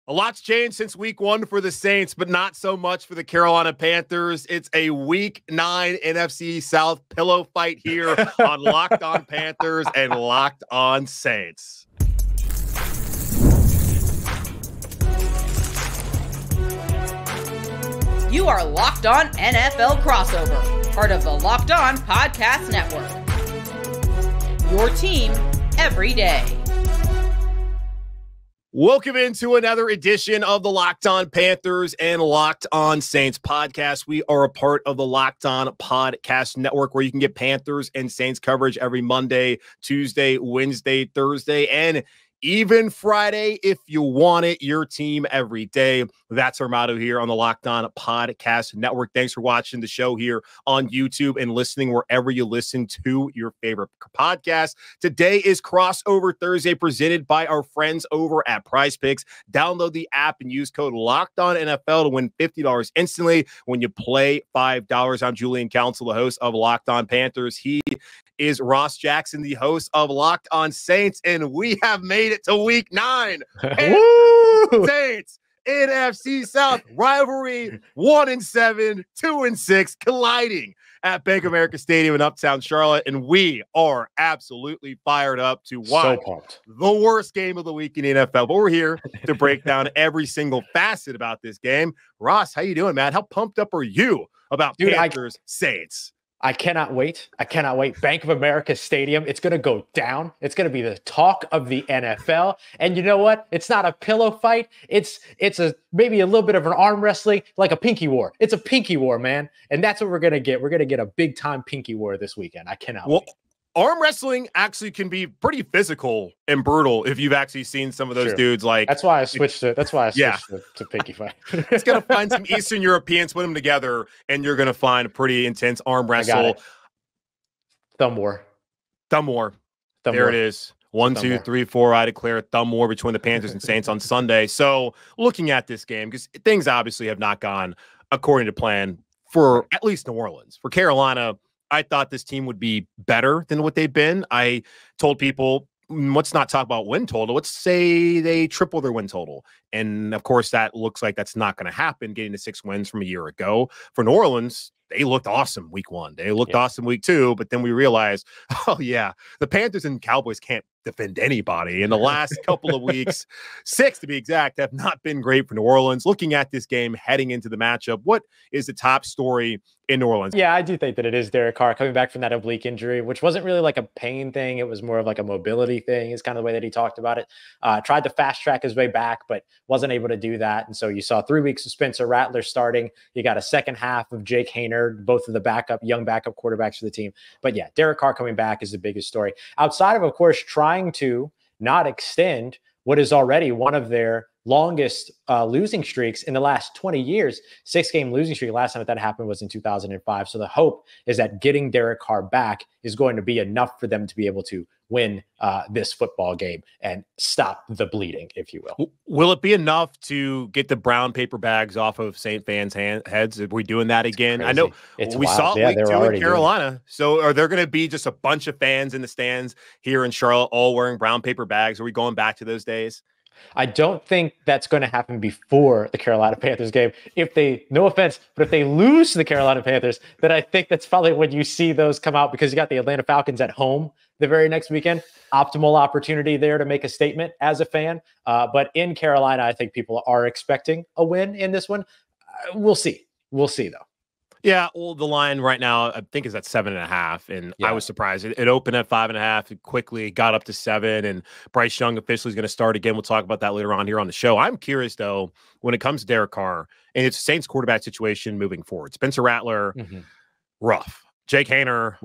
A lot's changed since week 1 for the Saints, but not so much for the Carolina Panthers. It's a week 9 NFC South pillow fight here on Locked On Panthers and Locked On Saints. You are Locked On NFL Crossover, part of the Locked On Podcast Network. Your team every day. Welcome into another edition of the Locked On Panthers and Locked On Saints podcast. We are a part of the Locked On Podcast Network, where you can get Panthers and Saints coverage every Monday, Tuesday, Wednesday, Thursday, and even Friday if you want it. Your team every day. That's our motto here on the Locked On Podcast Network. Thanks for watching the show here on YouTube and listening wherever you listen to your favorite podcast. Today is Crossover Thursday, presented by our friends over at Prize Picks. Download the app and use code LOCKEDONNFL to win $50 instantly when you play $5. I'm Julian Council, the host of Locked On Panthers. He is Ross Jackson, the host of Locked On Saints, and we have made it to week 9. Saints, NFC South rivalry, 1-7, 2-6, colliding at Bank of America Stadium in Uptown Charlotte, and we are absolutely fired up to watch the worst game of the week in the NFL. But we're here to break down every single facet about this game. Ross, how you doing, man? How pumped up are you about Panthers Saints? I cannot wait. I cannot wait. Bank of America Stadium. It's going to go down. It's going to be the talk of the NFL. And you know what? It's not a pillow fight. It's maybe a little bit of an arm wrestling, like a pinky war. It's a pinky war, man. And that's what we're going to get. We're going to get a big time pinky war this weekend. I cannot wait. Arm wrestling actually can be pretty physical and brutal if you've actually seen some of those dudes. Like, that's why I switched to pinky fight. It's gonna find some Eastern Europeans, put them together, and you're gonna find a pretty intense arm wrestle. Thumb war. There it is. 1, 2, 3, 4. I declare a thumb war between the Panthers and Saints on Sunday. So looking at this game, because things obviously have not gone according to plan for at least New Orleans. For Carolina, I thought this team would be better than what they've been. I told people, let's not talk about win total. Let's say they triple their win total. And, of course, that looks like that's not going to happen, getting to 6 wins from a year ago. For New Orleans, they looked awesome week 1. They looked awesome week 2. But then we realized, the Panthers and Cowboys can't defend anybody. In the last couple of weeks, 6 to be exact, have not been great for New Orleans. Looking at this game, heading into the matchup, what is the top story in New Orleans? Yeah, I do think that it is Derek Carr coming back from that oblique injury, which wasn't really like a pain thing. It was more of like a mobility thing, is kind of the way that he talked about it. Tried to fast track his way back, but wasn't able to do that. And so you saw 3 weeks of Spencer Rattler starting. You got a second half of Jake Haener, both of the young backup quarterbacks for the team. But yeah, Derek Carr coming back is the biggest story. Outside of course, trying to not extend what is already one of their longest losing streaks in the last 20 years. 6-game losing streak. Last time that happened was in 2005. So the hope is that getting Derek Carr back is going to be enough for them to be able to win this football game and stop the bleeding, if you will. Will it be enough to get the brown paper bags off of Saint fans' heads? Are we doing that again? I know we saw it week 2 in Carolina. So are there going to be just a bunch of fans in the stands here in Charlotte all wearing brown paper bags? Are we going back to those days? I don't think that's going to happen before the Carolina Panthers game. No offense, but if they lose to the Carolina Panthers, then I think that's probably when you see those come out, because you got the Atlanta Falcons at home the very next weekend. Optimal opportunity there to make a statement as a fan. But in Carolina, I think people are expecting a win in this one. We'll see. We'll see, though. Yeah, well, the line right now, I think, is at 7.5, and I was surprised. It opened at 5.5. It quickly got up to 7, and Bryce Young officially is going to start again. We'll talk about that later on here on the show. I'm curious, though, when it comes to Derek Carr, and it's a Saints quarterback situation moving forward. Spencer Rattler, rough. Jake Haener,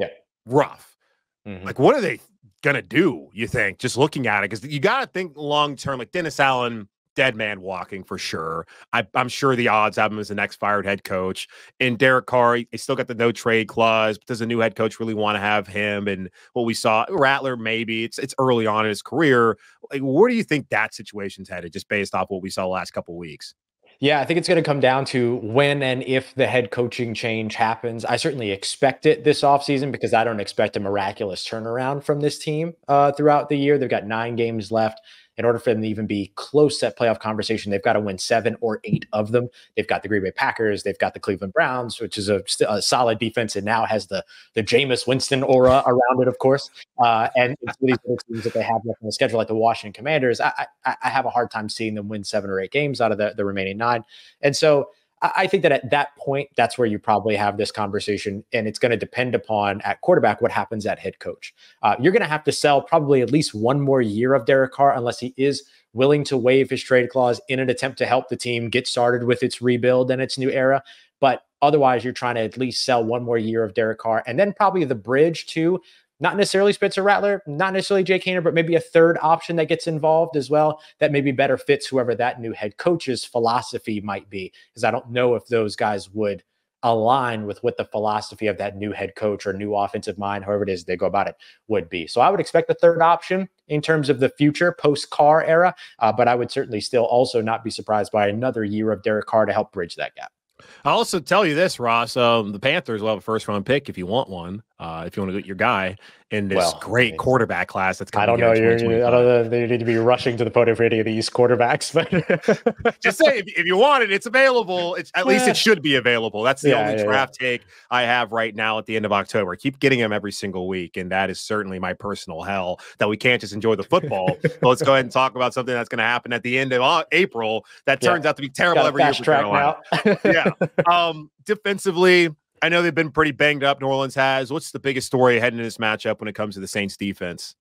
rough. Like, what are they going to do, you think, just looking at it? Because you got to think long-term, like Dennis Allen, dead man walking for sure. I'm sure the odds have him as the next fired head coach. And Derek Carr, he still got the no trade clause. But does a new head coach really want to have him? And what we saw, Rattler, maybe it's early on in his career. Like, where do you think that situation's headed, just based off what we saw the last couple of weeks? Yeah, I think it's going to come down to when and if the head coaching change happens. I certainly expect it this offseason because I don't expect a miraculous turnaround from this team throughout the year. They've got 9 games left. in order for them to even be close to that playoff conversation, they've got to win 7 or 8 of them. They've got the Green Bay Packers, they've got the Cleveland Browns, which is a solid defense and now has the Jameis Winston aura around it, of course. And some of these other teams that they have left on the schedule, like the Washington Commanders, I have a hard time seeing them win 7 or 8 games out of the remaining 9. And so I think that at that point, that's where you probably have this conversation, and it's going to depend upon at quarterback what happens at head coach. You're going to have to sell probably at least 1 more year of Derek Carr unless he is willing to waive his trade clause in an attempt to help the team get started with its rebuild and its new era. But otherwise, you're trying to at least sell 1 more year of Derek Carr, and then probably the bridge to not necessarily Spencer Rattler, not necessarily Jake Haener, but maybe a third option that gets involved as well that maybe better fits whoever that new head coach's philosophy might be. Because I don't know if those guys would align with what the philosophy of that new head coach or new offensive mind, however it is they go about it, would be. So I would expect the third option in terms of the future post-Carr era, but I would certainly still also not be surprised by another year of Derek Carr to help bridge that gap. I'll also tell you this, Ross. The Panthers will have a first-round pick if you want one. If you want to get your guy in this great quarterback class, that's I don't know. I don't know. They need to be rushing to the podium for any of these quarterbacks, but just say if you want it, it's available. It's at least it should be available. That's the only draft take I have right now at the end of October. I keep getting them every single week, and that is certainly my personal hell. That we can't just enjoy the football. But let's go ahead and talk about something that's going to happen at the end of April. That turns out to be terrible every year for Carolina. Defensively, I know they've been pretty banged up. New Orleans has. What's the biggest story heading into this matchup when it comes to the Saints defense?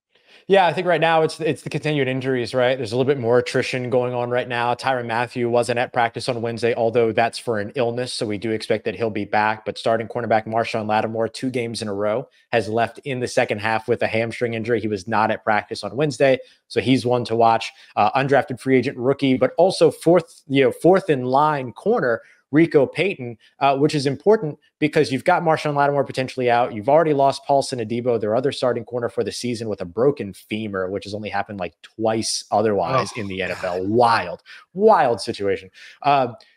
Yeah, I think right now it's the continued injuries, right? There's a little bit more attrition going on right now. Tyrann Mathieu wasn't at practice on Wednesday, although that's for an illness, so we do expect that he'll be back. But starting cornerback Marshon Lattimore, 2 games in a row, has left in the second half with a hamstring injury. He was not at practice on Wednesday, so he's one to watch. Undrafted free agent rookie, but also fourth in line corner Rico Payton, which is important because you've got Marshon Lattimore potentially out. You've already lost Paulson Adebo, their other starting corner for the season, with a broken femur, which has only happened like twice otherwise in the NFL. Wild situation.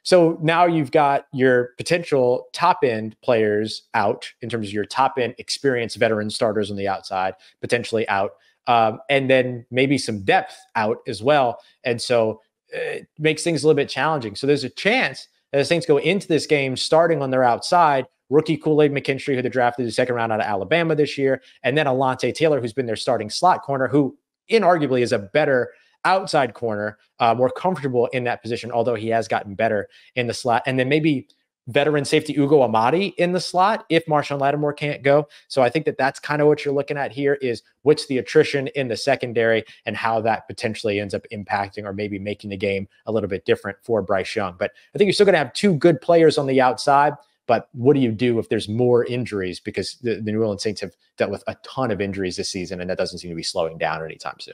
So now you've got your potential top-end players out in terms of your top-end experienced veteran starters on the outside, potentially out. And then maybe some depth out as well. And so it makes things a little bit challenging. So there's a chance the Saints go into this game starting on their outside, rookie Kool-Aid McKinstry, who they drafted the second round out of Alabama this year, and then Alontae Taylor, who's been their starting slot corner, who inarguably is a better outside corner, more comfortable in that position, although he has gotten better in the slot. And then maybe veteran safety Ugo Amadi in the slot if Marshon Lattimore can't go. So I think that that's kind of what you're looking at here is what's the attrition in the secondary and how that potentially ends up impacting or maybe making the game a little bit different for Bryce Young. But I think you're still going to have 2 good players on the outside. But what do you do if there's more injuries? Because the New Orleans Saints have dealt with a ton of injuries this season, and that doesn't seem to be slowing down anytime soon.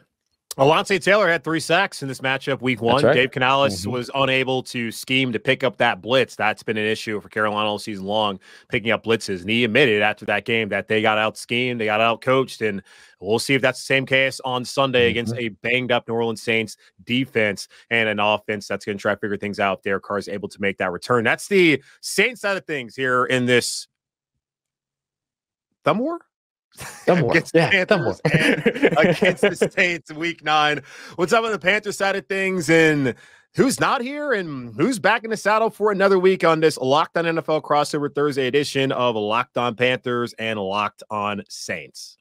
Alontae Taylor had 3 sacks in this matchup week 1. Right. Dave Canales was unable to scheme to pick up that blitz. That's been an issue for Carolina all season long, picking up blitzes. And he admitted after that game that they got out-schemed, they got out-coached, and we'll see if that's the same case on Sunday against a banged-up New Orleans Saints defense and an offense that's going to try to figure things out. Derek Carr is able to make that return. That's the Saints side of things here in this thumb war? Against the Saints week 9. What's up on the Panthers side of things and who's not here and who's back in the saddle for another week on this Locked On NFL crossover Thursday edition of Locked On Panthers and Locked On Saints.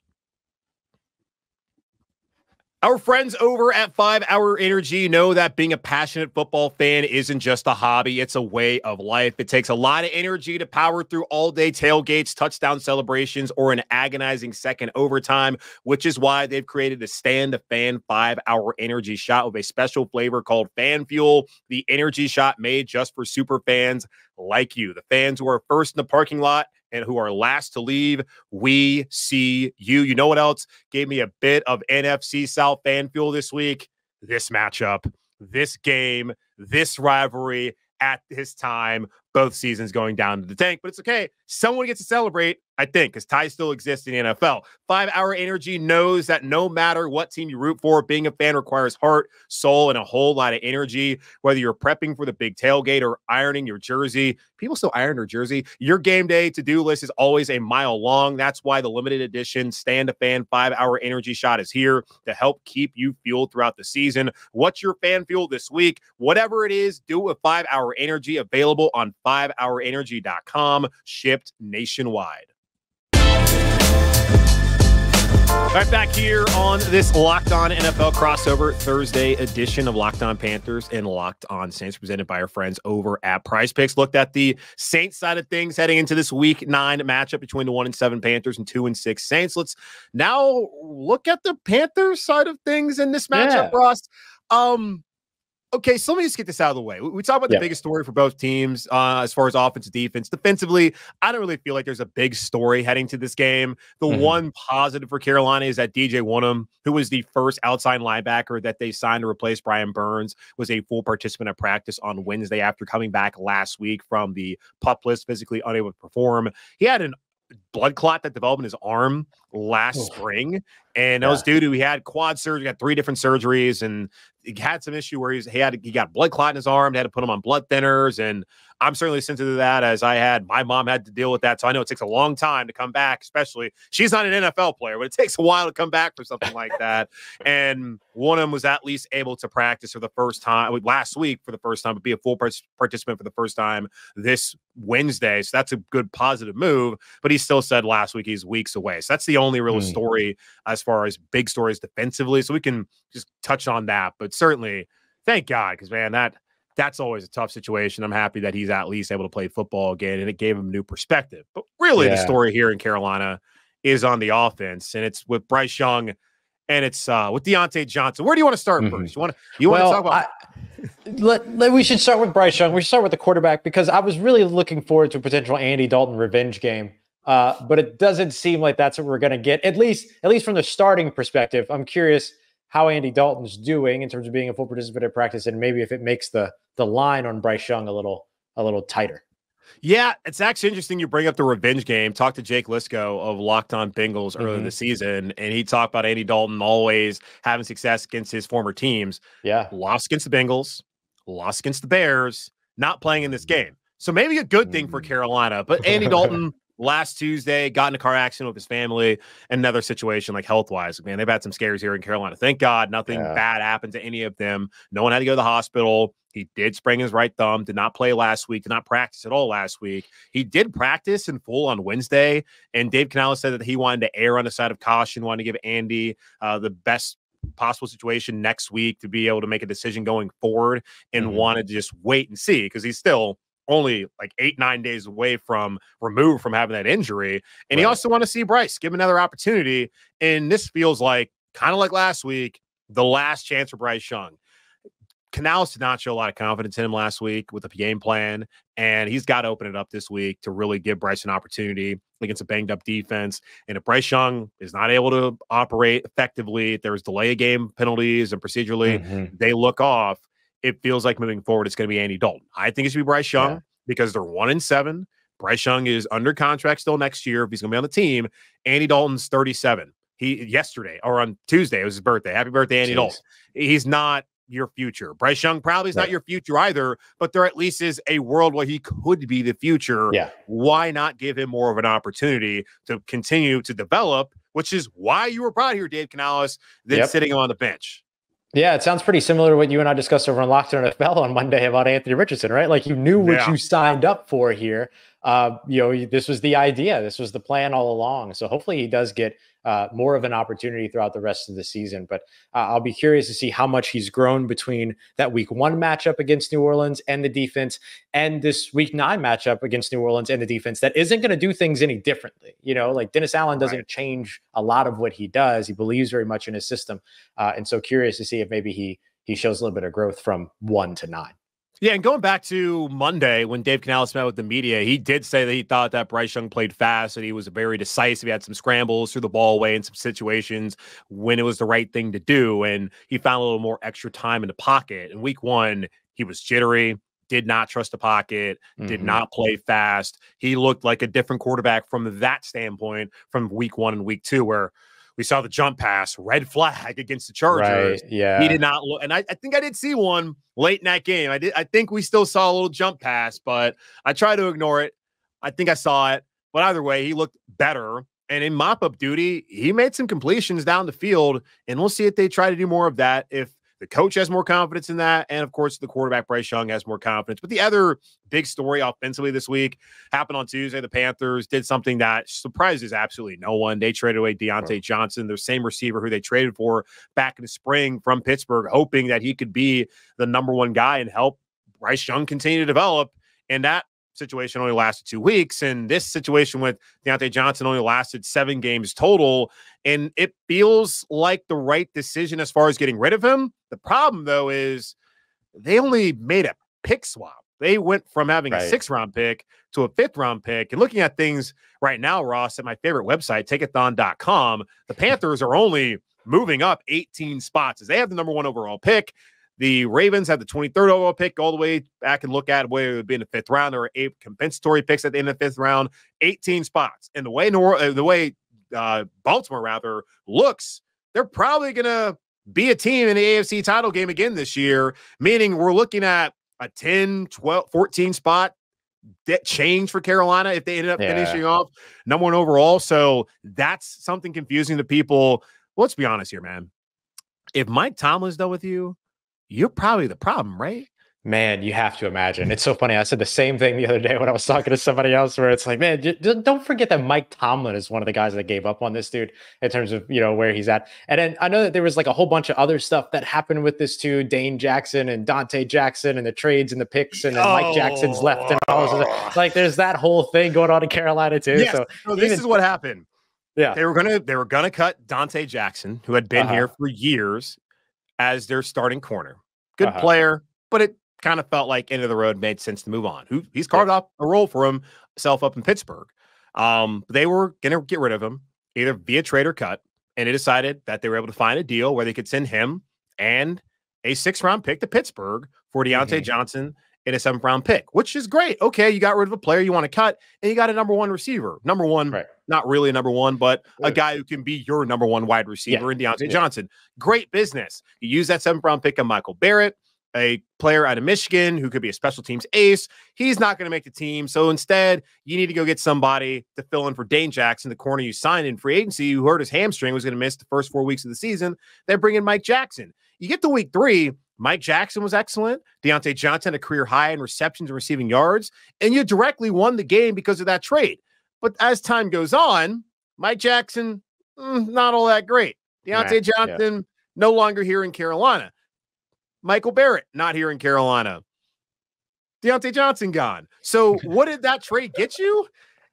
Our friends over at 5 Hour Energy know that being a passionate football fan isn't just a hobby, it's a way of life. It takes a lot of energy to power through all-day tailgates, touchdown celebrations, or an agonizing second overtime, which is why they've created a stand-to-fan 5 Hour Energy shot with a special flavor called Fan Fuel, the energy shot made just for super fans like you, the fans who are first in the parking lot and who are last to leave. We see you. You know what else gave me a bit of NFC South fan fuel this week? This matchup, this game, this rivalry at this time, both seasons going down to the tank. But it's okay. Someone gets to celebrate I think, because ties still exist in the NFL. 5 Hour Energy knows that no matter what team you root for, being a fan requires heart, soul, and a whole lot of energy. Whether you're prepping for the big tailgate or ironing your jersey, people still iron their jersey. Your game day to-do list is always a mile long. That's why the limited edition Stand a Fan 5 Hour Energy Shot is here to help keep you fueled throughout the season. What's your fan fuel this week? Whatever it is, do a 5 Hour Energy, available on 5hourenergy.com, shipped nationwide. Right back here on this Locked On NFL crossover Thursday edition of Locked On Panthers and Locked On Saints, presented by our friends over at Prize Picks. Looked at the Saints side of things heading into this Week 9 matchup between the 1-7 Panthers and 2-6 Saints. Let's now look at the Panthers side of things in this matchup, Ross. Okay, so let me just get this out of the way. We talk about the biggest story for both teams as far as offense and defense. Defensively, I don't really feel like there's a big story heading to this game. The one positive for Carolina is that DJ Wonnum, who was the first outside linebacker that they signed to replace Brian Burns, was a full participant at practice on Wednesday after coming back last week from the PUP list, physically unable to perform. He had an blood clot that developed in his arm last spring, and that was due to he had quad surgery, got 3 different surgeries, and he had some issue where he got blood clot in his arm. They had to put him on blood thinners, and I'm certainly sensitive to that, as my mom had to deal with that. So I know it takes a long time to come back, especially she's not an NFL player, but it takes a while to come back for something like that. And one of them was at least able to practice for the first time last week for the first time, but be a full participant for the first time this Wednesday. So that's a good positive move, but he still said last week he's weeks away. So that's the only real story as far as big stories defensively. So we can just touch on that, but certainly thank God, because man, that's always a tough situation. I'm happy that he's at least able to play football again, and it gave him a new perspective. But really, the story here in Carolina is on the offense, and it's with Bryce Young, and it's with Deontay Johnson. Where do you want to start first? You want to talk about? We should start with Bryce Young. We should start with the quarterback, because I was really looking forward to a potential Andy Dalton revenge game. But it doesn't seem like that's what we're going to get, at least from the starting perspective. I'm curious how Andy Dalton's doing in terms of being a full participant at practice, and maybe if it makes the line on Bryce Young a little tighter. Yeah, it's actually interesting you bring up the revenge game. Talked to Jake Lisco of Locked On Bengals earlier this season, and he talked about Andy Dalton always having success against his former teams. Yeah. Lost against the Bengals, lost against the Bears, not playing in this game. So maybe a good thing for Carolina. But Andy Dalton last Tuesday got in a car accident with his family. Another situation, like health-wise. Man, they've had some scares here in Carolina. Thank God nothing bad happened to any of them. No one had to go to the hospital. He did sprain his right thumb, did not play last week, did not practice at all last week. He did practice in full on Wednesday, and Dave Canales said that he wanted to err on the side of caution, wanted to give Andy the best possible situation next week to be able to make a decision going forward, and wanted to just wait and see, because he's still only like 8-9 days away from removed from having that injury. And he also want to see Bryce, give him another opportunity. And this feels like, kind of like last week, the last chance for Bryce Young. Canales did not show a lot of confidence in him last week with the game plan, and he's got to open it up this week to really give Bryce an opportunity against a banged up defense. And if Bryce Young is not able to operate effectively, if there's delay of game penalties and procedurally they look off, it feels like moving forward it's going to be Andy Dalton. I think it should be Bryce Young because they're 1-7. Bryce Young is under contract still next year if he's going to be on the team. Andy Dalton's 37. Yesterday or on Tuesday, it was his birthday. Happy birthday, Andy Dalton. He's not your future. Bryce Young probably is not your future either, but there at least is a world where he could be the future. Why not give him more of an opportunity to continue to develop, which is why you were brought here, Dave Canales, than sitting on the bench. Yeah, it sounds pretty similar to what you and I discussed over on Locked On NFL on Monday about Anthony Richardson, right? Like, you knew what you signed up for here. This was the idea. This was the plan all along. So hopefully he does get more of an opportunity throughout the rest of the season. But I'll be curious to see how much he's grown between that Week 1 matchup against New Orleans and the defense, and this Week 9 matchup against New Orleans and the defense that isn't going to do things any differently. Like Dennis Allen doesn't change a lot of what he does. He believes very much in his system. And so curious to see if maybe he shows a little bit of growth from 1 to 9. Yeah, and going back to Monday when Dave Canales met with the media, he did say that he thought that Bryce Young played fast, and he was very decisive. He had some scrambles, threw the ball away in some situations when it was the right thing to do, and he found a little more extra time in the pocket. In Week 1, he was jittery. did not trust the pocket, did Mm-hmm. not play fast. He looked like a different quarterback from that standpoint from week 1 and week 2, where we saw the jump pass, red flag against the Chargers. Right. Yeah. He did not look, and I think I did see one late in that game. I think we still saw a little jump pass, but I tried to ignore it. I think I saw it, but either way, he looked better. And in mop-up duty, he made some completions down the field, and we'll see if they try to do more of that if the coach has more confidence in that, and of course, the quarterback, Bryce Young, has more confidence. But the other big story offensively this week happened on Tuesday. The Panthers did something that surprises absolutely no one. They traded away Deontay Johnson, their same receiver who they traded for back in the spring from Pittsburgh, hoping that he could be the number one guy and help Bryce Young continue to develop. And that situation only lasted 2 weeks, and this situation with Deontay Johnson only lasted 7 games total, and it feels like the right decision as far as getting rid of him. The problem, though, is they only made a pick swap. They went from having a 6th-round pick to a 5th-round pick. And looking at things right now, Ross, at my favorite website, takeathon.com, the Panthers are only moving up 18 spots as they have the number 1 overall pick. The Ravens had the 23rd overall pick all the way back and look at where it would be in the 5th round. There were 8 compensatory picks at the end of the 5th round, 18 spots. And the way Baltimore rather looks, they're probably going to be a team in the AFC title game again this year, meaning we're looking at a 10, 12, 14 spot change for Carolina if they ended up finishing off number 1 overall. So that's something confusing to people. Well, let's be honest here, man. If Mike Tomlin's done with you, you're probably the problem, right? Man, you have to imagine. It's so funny. I said the same thing the other day when I was talking to somebody else, where it's like, man, don't forget that Mike Tomlin is one of the guys that gave up on this dude in terms of, where he's at. And then I know that there was like a whole bunch of other stuff that happened with this too. Dane Jackson and Dante Jackson and the trades and the picks, and then Mike Jackson's left and all this stuff. Like there's that whole thing going on in Carolina too. Yes. So this is what happened. Yeah. They were gonna cut Dante Jackson, who had been here for years, as their starting corner. Good player, but it kind of felt like end of the road made sense to move on. He's carved up a role for himself up in Pittsburgh. They were going to get rid of him either via trade or cut, and they decided that they were able to find a deal where they could send him and a 6th-round pick to Pittsburgh for Deontay Johnson and a 7th-round pick, which is great. Okay, you got rid of a player you want to cut, and you got a number 1 receiver. Number 1, not really a number 1, but a guy who can be your number 1 wide receiver in Deontay Johnson. Great business. You use that 7th-round pick on Michael Barrett, a player out of Michigan who could be a special teams ace. He's not going to make the team. So instead, you need to go get somebody to fill in for Dane Jackson, the corner you signed in free agency, who hurt his hamstring, was going to miss the first 4 weeks of the season. They bring in Mike Jackson. You get to week 3, Mike Jackson was excellent. Deontay Johnson, a career high in receptions and receiving yards, and you directly won the game because of that trade. But as time goes on, Mike Jackson, not all that great. Deontay Johnson, no longer here in Carolina. Michael Barrett, not here in Carolina. Deontay Johnson gone. So what did that trade get you?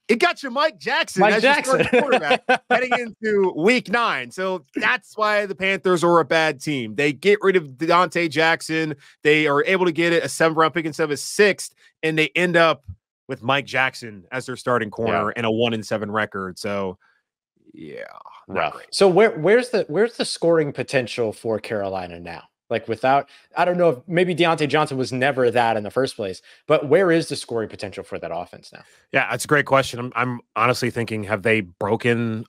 It got you Mike Jackson as your starting quarterback heading into week 9. So that's why the Panthers are a bad team. They get rid of Deontay Jackson. They are able to get it a 7th-round pick instead of a 6th, and they end up with Mike Jackson as their starting corner and a 1-7 record. So not great. So where's the scoring potential for Carolina now? Like I don't know if maybe Deontay Johnson was never that in the first place, but where is the scoring potential for that offense now? Yeah, that's a great question. I'm honestly thinking, have they broken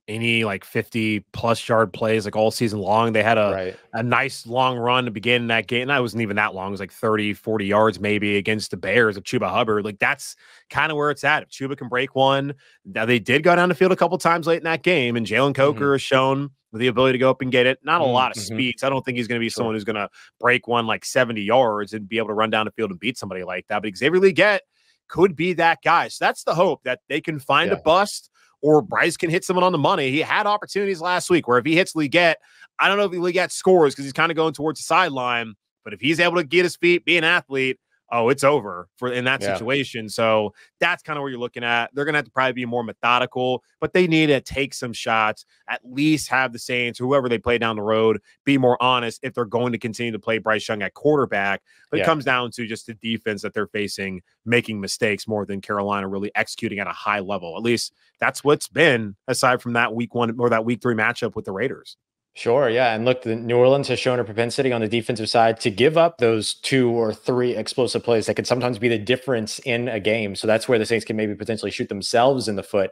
any like 50+ yard plays like all season long? They had a nice long run to begin that game. And that wasn't even that long. It was like 30, 40 yards maybe against the Bears of Chuba Hubbard. Like that's kind of where it's at. If Chuba can break one, now they did go down the field a couple times late in that game, and Jalen Coker has shown the ability to go up and get it. Not a lot of speeds. I don't think he's going to be someone who's going to break one like 70 yards and be able to run down the field and beat somebody like that. But Xavier Legette could be that guy. So that's the hope, that they can find a bust, or Bryce can hit someone on the money. He had opportunities last week where if he hits Legette, I don't know if Legette scores because he's kind of going towards the sideline, but if he's able to get his feet, be an athlete, it's over in that situation. So that's kind of where you're looking at. They're going to have to probably be more methodical, but they need to take some shots, at least have the Saints, whoever they play down the road, be more honest if they're going to continue to play Bryce Young at quarterback. But it comes down to just the defense that they're facing, making mistakes more than Carolina really executing at a high level. At least that's what's been, aside from that week 1 or that week 3 matchup with the Raiders. Sure, yeah. And look, the New Orleans has shown a propensity on the defensive side to give up those 2 or 3 explosive plays that can sometimes be the difference in a game. So that's where the Saints can maybe potentially shoot themselves in the foot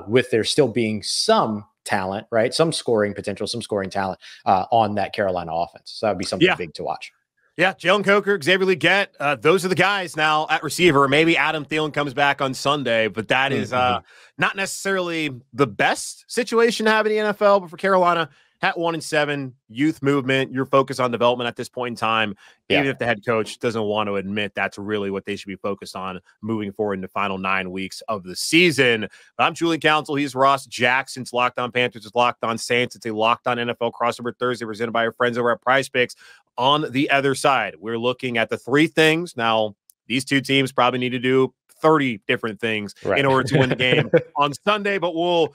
with there still being some talent, right? Some scoring potential, some scoring talent on that Carolina offense. So that would be something big to watch. Yeah, Jalen Coker, Xavier Legette, those are the guys now at receiver. Maybe Adam Thielen comes back on Sunday, but that is not necessarily the best situation to have in the NFL. But for Carolina, at 1-7, youth movement, your focus on development at this point in time, even if the head coach doesn't want to admit that's really what they should be focused on moving forward in the final 9 weeks of the season. But I'm Julian Council. He's Ross Jackson. It's Locked On Panthers. It's Locked On Saints. It's a Locked On NFL Crossover Thursday presented by our friends over at Prize Picks. On the other side, we're looking at the 3 things. Now, these 2 teams probably need to do 30 different things in order to win the game on Sunday, but we'll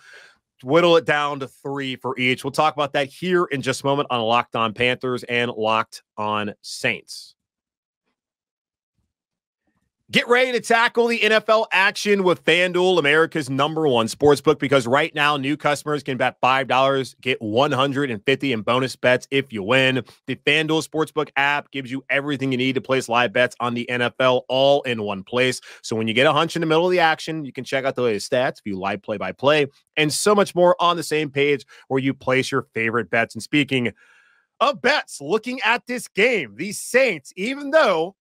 whittle it down to 3 for each. We'll talk about that here in just a moment on Locked On Panthers and Locked On Saints. Get ready to tackle the NFL action with FanDuel, America's #1 sportsbook, because right now new customers can bet $5, get $150 in bonus bets if you win. The FanDuel Sportsbook app gives you everything you need to place live bets on the NFL all in one place. So when you get a hunch in the middle of the action, you can check out the latest stats, view live play-by-play, and so much more on the same page where you place your favorite bets. And speaking of bets, looking at this game, the Saints, even though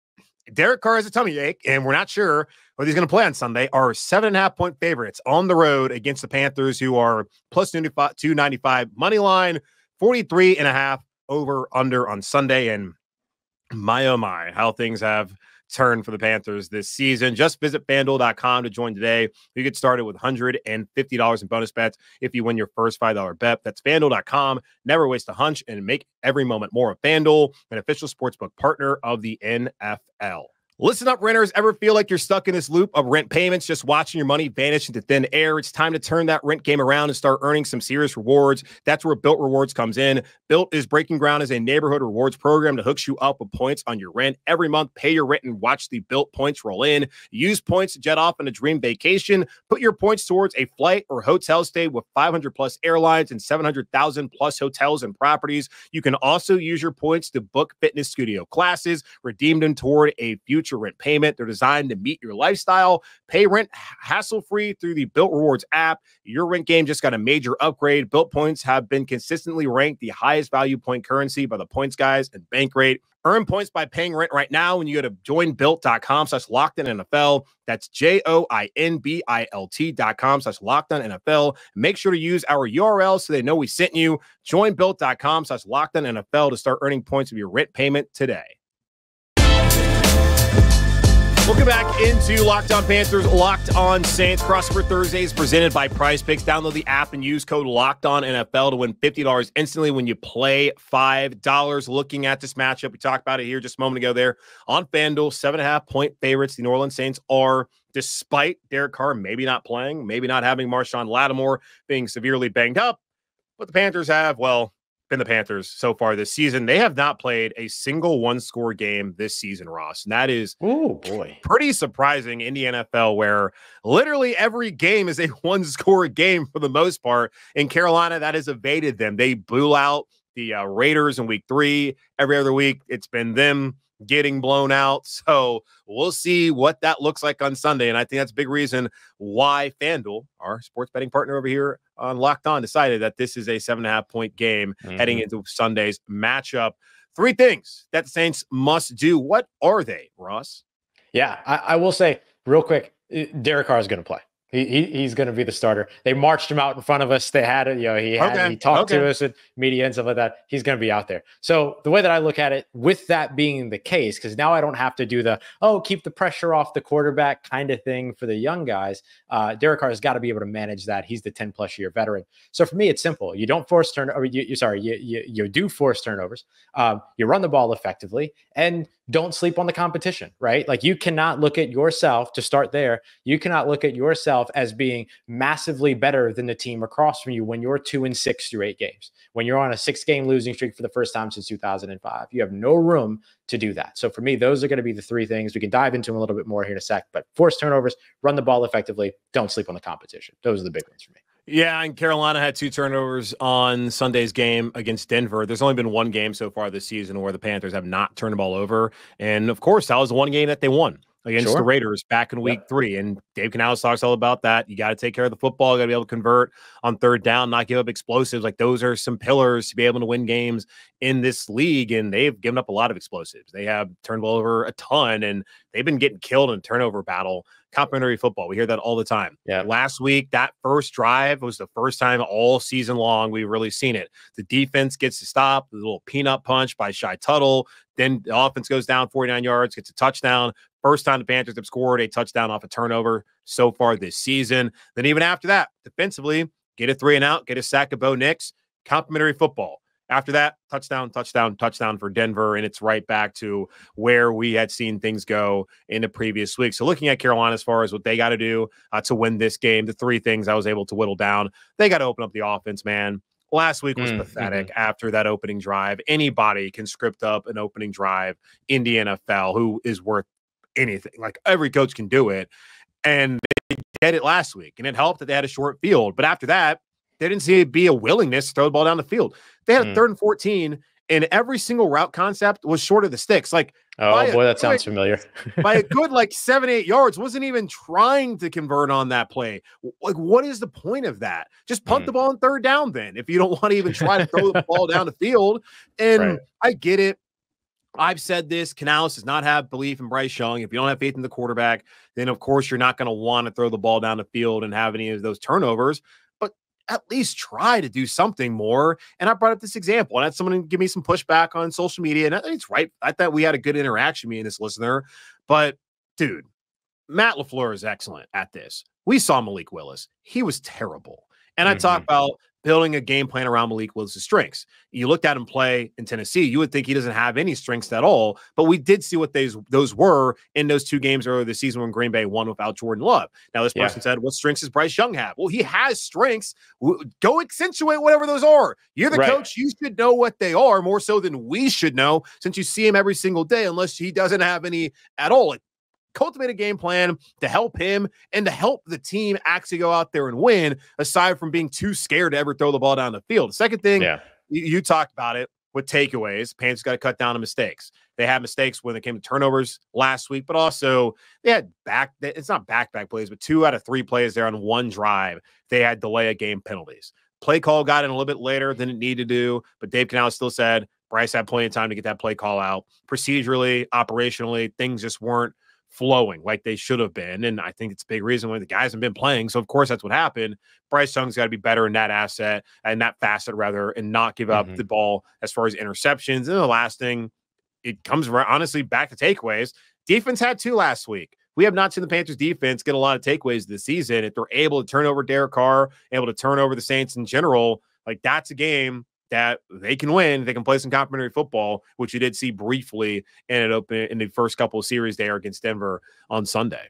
Derek Carr has a tummy ache, and we're not sure whether he's going to play on Sunday, are 7.5-point favorites on the road against the Panthers, who are plus 295 money line, 43.5 over under on Sunday. And my, oh my, how things have turned for the Panthers this season. Just visit FanDuel.com to join today. You get started with $150 in bonus bets if you win your first $5 bet. That's FanDuel.com. Never waste a hunch and make every moment more of FanDuel, an official sportsbook partner of the NFL. Listen up, renters. Ever feel like you're stuck in this loop of rent payments, just watching your money vanish into thin air? It's time to turn that rent game around and start earning some serious rewards. That's where Built Rewards comes in. Built is breaking ground as a neighborhood rewards program that hooks you up with points on your rent. Every month, pay your rent and watch the Built points roll in. Use points to jet off on a dream vacation. Put your points towards a flight or hotel stay with 500+ airlines and 700,000+ hotels and properties. You can also use your points to book fitness studio classes, redeem them toward a future rent payment. They're designed to meet your lifestyle. Pay rent hassle-free through the Built Rewards app. Your rent game just got a major upgrade. Built points have been consistently ranked the highest value point currency by the Points Guys and Bankrate. Earn points by paying rent right now when you go to joinbuilt.com/lockedonnfl. That's JOINBILT.com/lockedonnfl. Make sure to use our URL so they know we sent you. Joinbuilt.com/lockedonnfl to start earning points of your rent payment today. Welcome back into Locked On Panthers, Locked On Saints. Crossover Thursdays presented by Prize Picks. Download the app and use code LOCKEDONNFL to win $50 instantly when you play $5. Looking at this matchup, we talked about it here just a moment ago there on FanDuel. 7.5-point favorites. The New Orleans Saints are, despite Derek Carr maybe not playing, maybe not having Marshon Lattimore being severely banged up. But the Panthers have, well, been the Panthers so far this season. They have not played a single one-score game this season, Ross. And that is pretty surprising in the NFL, where literally every game is a one-score game for the most part. In Carolina, that has evaded them. They blew out the Raiders in week 3. Every other week, it's been them getting blown out. So we'll see what that looks like on Sunday. And I think that's a big reason why FanDuel, our sports betting partner over here on Locked On, decided that this is a 7.5-point game heading into Sunday's matchup. 3 things that the Saints must do. What are they, Ross? Yeah, I will say real quick, Derek Carr is going to play. He's going to be the starter. They marched him out in front of us. They had it, he talked to us at media and stuff like that. He's going to be out there. So the way that I look at it, with that being the case, because now I don't have to do the, keep the pressure off the quarterback kind of thing for the young guys. Derek Carr has got to be able to manage that. He's the 10+ year veteran. So for me, it's simple. You don't force turnovers. You do force turnovers. You run the ball effectively, and don't sleep on the competition, right? Like, you cannot look at yourself, to start there. You cannot look at yourself as being massively better than the team across from you when you're 2-6 through 8 games, when you're on a 6-game losing streak for the first time since 2005. You have no room to do that. So for me, those are going to be the 3 things. We can dive into them a little bit more here in a sec, but force turnovers, run the ball effectively, don't sleep on the competition. Those are the big ones for me. Yeah, and Carolina had 2 turnovers on Sunday's game against Denver. There's only been 1 game so far this season where the Panthers have not turned the ball over. And of course, that was the 1 game that they won against the Raiders back in week 3. And Dave Canales talks all about that. You got to take care of the football. You got to be able to convert on 3rd down, not give up explosives. Like, those are some pillars to be able to win games in this league. And they've given up a lot of explosives. They have turned the ball over a ton, and they've been getting killed in turnover battle. Complimentary football. We hear that all the time. Yeah. Last week, that first drive was the first time all season long we've really seen it. The defense gets to stop, the little peanut punch by Shy Tuttle. Then the offense goes down 49 yards, gets a touchdown. First time the Panthers have scored a touchdown off a turnover so far this season. Then even after that, defensively, get a 3 and out, get a sack of Bo Nix. Complimentary football. After that, touchdown, touchdown, touchdown for Denver, and it's right back to where we had seen things go in the previous week. So looking at Carolina as far as what they got to do to win this game, the 3 things I was able to whittle down, they got to open up the offense, man. Last week was pathetic after that opening drive. Anybody can script up an opening drive in the NFL who is worth anything. Like, every coach can do it, and they did it last week, and it helped that they had a short field. But after that, there didn't seem to be a willingness to throw the ball down the field. They had a 3rd and 14, and every single route concept was short of the sticks. Like, oh boy, that sounds familiar. By a good, like, 7-8 yards, wasn't even trying to convert on that play. Like, what is the point of that? Just punt the ball on 3rd down then, if you don't want to even try to throw the ball down the field. And I get it. I've said this. Canales does not have belief in Bryce Young. If you don't have faith in the quarterback, then of course you're not going to want to throw the ball down the field and have any of those turnovers. At least try to do something more. And I brought up this example, and I had someone give me some pushback on social media, and I think it's right. I thought we had a good interaction, me and this listener. But, dude, Matt LaFleur is excellent at this. We saw Malik Willis. He was terrible. And I talk about building a game plan around Malik Willis' strengths. You looked at him play in Tennessee, you would think he doesn't have any strengths at all, but we did see what those were in those 2 games earlier this season when Green Bay won without Jordan Love. Now, this person said, what strengths does Bryce Young have? Well, he has strengths. Go accentuate whatever those are. You're the coach. You should know what they are more so than we should know, since you see him every single day, unless he doesn't have any at all. Cultivate a game plan to help him and to help the team actually go out there and win, aside from being too scared to ever throw the ball down the field. The second thing, you talked about it with takeaways. Panthers got to cut down on mistakes. They had mistakes when it came to turnovers last week, but also they had it's not back-to-back plays, but 2 out of 3 plays there on 1 drive. They had delay of game penalties. Play call got in a little bit later than it needed to do, but Dave Canales still said Bryce had plenty of time to get that play call out. Procedurally, operationally, things just weren't flowing like they should have been. And I think it's a big reason why the guys have been playing. So of course that's what happened. Bryce Young's got to be better in that asset and that facet rather, and not give up the ball as far as interceptions. And the last thing, it comes honestly back to takeaways. Defense had 2 last week. We have not seen the Panthers defense get a lot of takeaways this season. If they're able to turn over Derek Carr, able to turn over the Saints in general, like, that's a game that they can win. They can play some complimentary football, which you did see briefly in the first couple of series there against Denver on Sunday.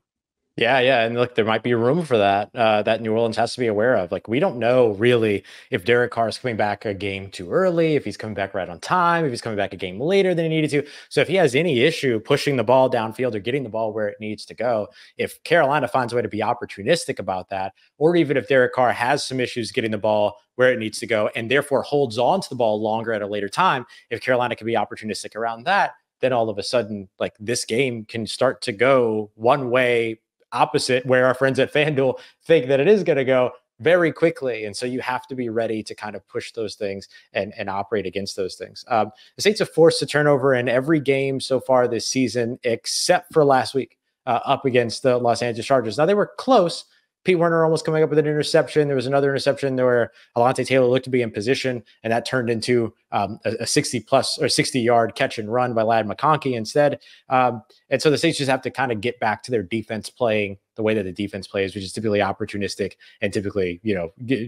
Yeah. And look, there might be room for that, that New Orleans has to be aware of. Like, we don't know really if Derek Carr is coming back a game too early, if he's coming back right on time, if he's coming back a game later than he needed to. So if he has any issue pushing the ball downfield or getting the ball where it needs to go, if Carolina finds a way to be opportunistic about that, or even if Derek Carr has some issues getting the ball where it needs to go and therefore holds on to the ball longer at a later time, if Carolina can be opportunistic around that, then all of a sudden, like, this game can start to go one way opposite where our friends at FanDuel think that it is going to go very quickly. And so you have to be ready to kind of push those things and operate against those things. The Saints have forced a turnover in every game so far this season, except for last week up against the Los Angeles Chargers. Now, they were close. Pete Werner almost coming up with an interception. There was another interception where Alontae Taylor looked to be in position, and that turned into a 60-yard catch and run by Ladd McConkey instead. And so the Saints just have to kind of get back to their defense playing the way that the defense plays, which is typically opportunistic and typically,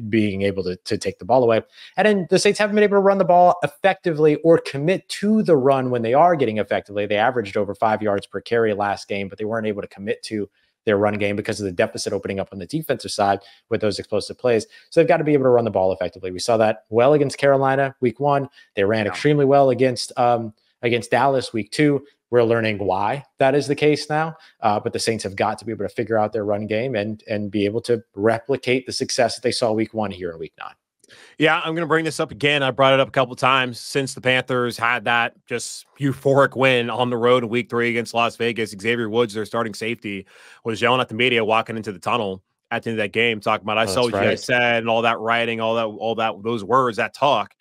being able to take the ball away. And then the Saints haven't been able to run the ball effectively or commit to the run when they are getting effectively. They averaged over 5 yards per carry last game, but they weren't able to commit to their run game because of the deficit opening up on the defensive side with those explosive plays. So they've got to be able to run the ball effectively. We saw that well against Carolina week 1. They ran extremely well against Dallas week 2. we're learning why that is the case now. But the Saints have got to be able to figure out their run game and be able to replicate the success that they saw week 1 here in week 9. Yeah, I'm going to bring this up again. I brought it up a couple of times since the Panthers had that just euphoric win on the road in week 3 against Las Vegas. Xavier Woods, their starting safety, was yelling at the media walking into the tunnel at the end of that game, talking about, I saw what you guys said, and all that writing, all that, those words, that talk.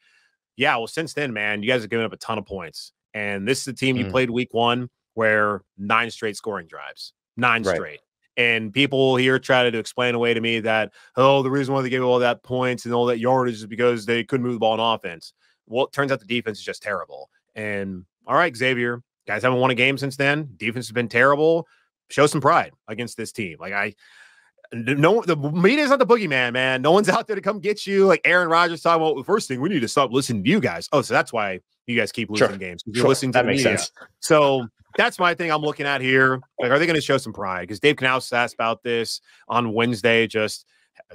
Yeah, well, since then, man, you guys have given up a ton of points. And this is the team you played week 1 where 9 straight scoring drives, 9 straight. And people here try to explain away to me that, oh, the reason why they gave all that points and all that yardage is because they couldn't move the ball on offense. Well, it turns out the defense is just terrible. And all right, Xavier, guys haven't won a game since then. Defense has been terrible. Show some pride against this team. Like the media is not the boogeyman, man. No one's out there to come get you. Like Aaron Rodgers talking about, the first thing, we need to stop listening to you guys. Oh, so that's why you guys keep losing games. You're listening to the media. Sense. So that's my thing I'm looking at here. Like, are they going to show some pride? Because Dave Canales asked about this on Wednesday. Just,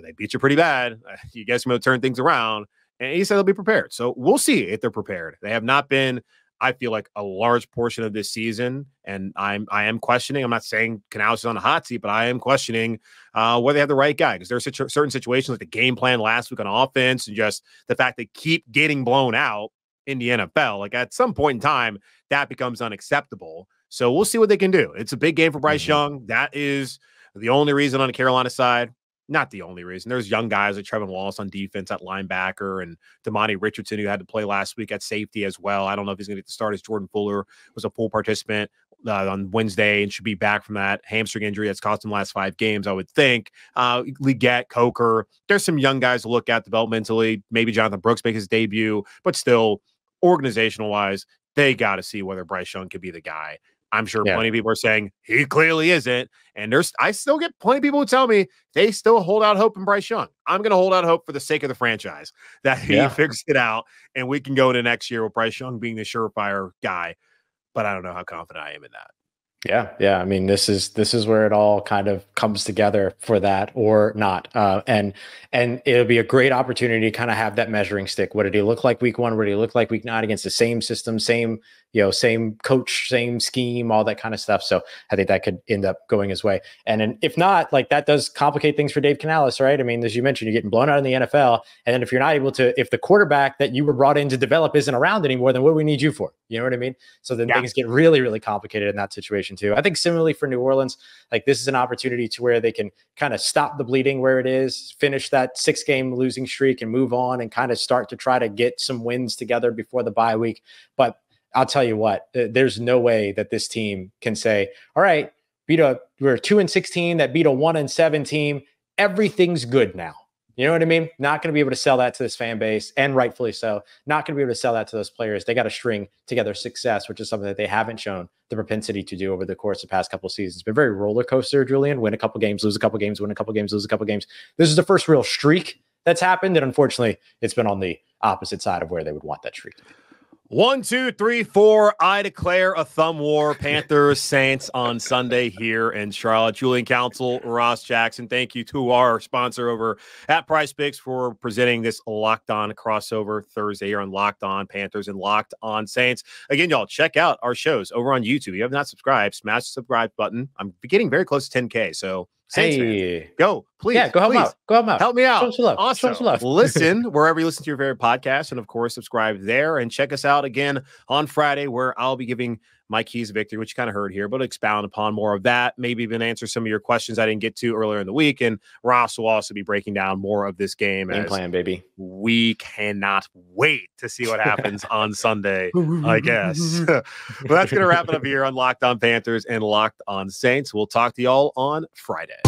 they beat you pretty bad. You guys going to turn things around. And he said they'll be prepared. So we'll see if they're prepared. They have not been, I feel like, a large portion of this season. And I am questioning. I'm not saying Canales is on a hot seat, but I am questioning whether they have the right guy. Because there's certain situations like the game plan last week on offense and just the fact they keep getting blown out in the NFL. Like at some point in time, that becomes unacceptable. So we'll see what they can do. It's a big game for Bryce Young. That is the only reason on the Carolina side. Not the only reason. There's young guys like Trevin Wallace on defense at linebacker and Damani Richardson, who had to play last week at safety as well. I don't know if he's going to get the start as Jordan Fuller was a full participant on Wednesday and should be back from that hamstring injury that's cost him the last 5 games, I would think. Leggett, Coker. There's some young guys to look at developmentally. Maybe Jonathan Brooks make his debut, but still, organizational-wise, they got to see whether Bryce Young could be the guy. I'm sure plenty of people are saying he clearly isn't. And I still get plenty of people who tell me they still hold out hope in Bryce Young. I'm going to hold out hope for the sake of the franchise that he figures it out and we can go into next year with Bryce Young being the surefire guy. But I don't know how confident I am in that. Yeah. I mean, this is where it all kind of comes together for that or not. And it'll be a great opportunity to kind of have that measuring stick. What did he look like week 1? What did he look like week 9 against the same system, same coach, same scheme, all that kind of stuff. So I think that could end up going his way. And if not, like that does complicate things for Dave Canales, right? I mean, as you mentioned, you're getting blown out in the NFL. And then if you're not able to, if the quarterback that you were brought in to develop isn't around anymore, then what do we need you for? You know what I mean? So then things get really, really complicated in that situation too. I think similarly for New Orleans, like this is an opportunity to where they can kind of stop the bleeding where it is, finish that 6-game losing streak and move on and kind of start to try to get some wins together before the bye week. But I'll tell you what, there's no way that this team can say, all right, we're 2-16 that beat a 1-7 team. Everything's good now. You know what I mean? Not going to be able to sell that to this fan base, and rightfully so. Not going to be able to sell that to those players. They got to string together success, which is something that they haven't shown the propensity to do over the course of the past couple of seasons. It's been very roller coaster, Julian. Win a couple games, lose a couple games, win a couple games, lose a couple games. This is the first real streak that's happened, and unfortunately, it's been on the opposite side of where they would want that streak to be. 1, 2, 3, 4. I declare a thumb war. Panthers Saints on Sunday here in Charlotte. Julian Council, Ross Jackson. Thank you to our sponsor over at Prize Picks for presenting this Locked On crossover Thursday here on Locked On Panthers and Locked On Saints. Again, y'all, check out our shows over on YouTube. If you have not subscribed, smash the subscribe button. I'm getting very close to 10K, so Saints fans, go, please. Yeah, go help them out. Go help them out. Help me out. Show some love. Also, Show some love. listen wherever you listen to your favorite podcast, and of course, subscribe there. And check us out again on Friday, where I'll be giving my keys to victory, which you kind of heard here, but expound upon more of that. Maybe even answer some of your questions I didn't get to earlier in the week. And Ross will also be breaking down more of this game. Game plan, baby. We cannot wait to see what happens on Sunday, I guess. But that's going to wrap it up here on Locked On Panthers and Locked On Saints. We'll talk to y'all on Friday.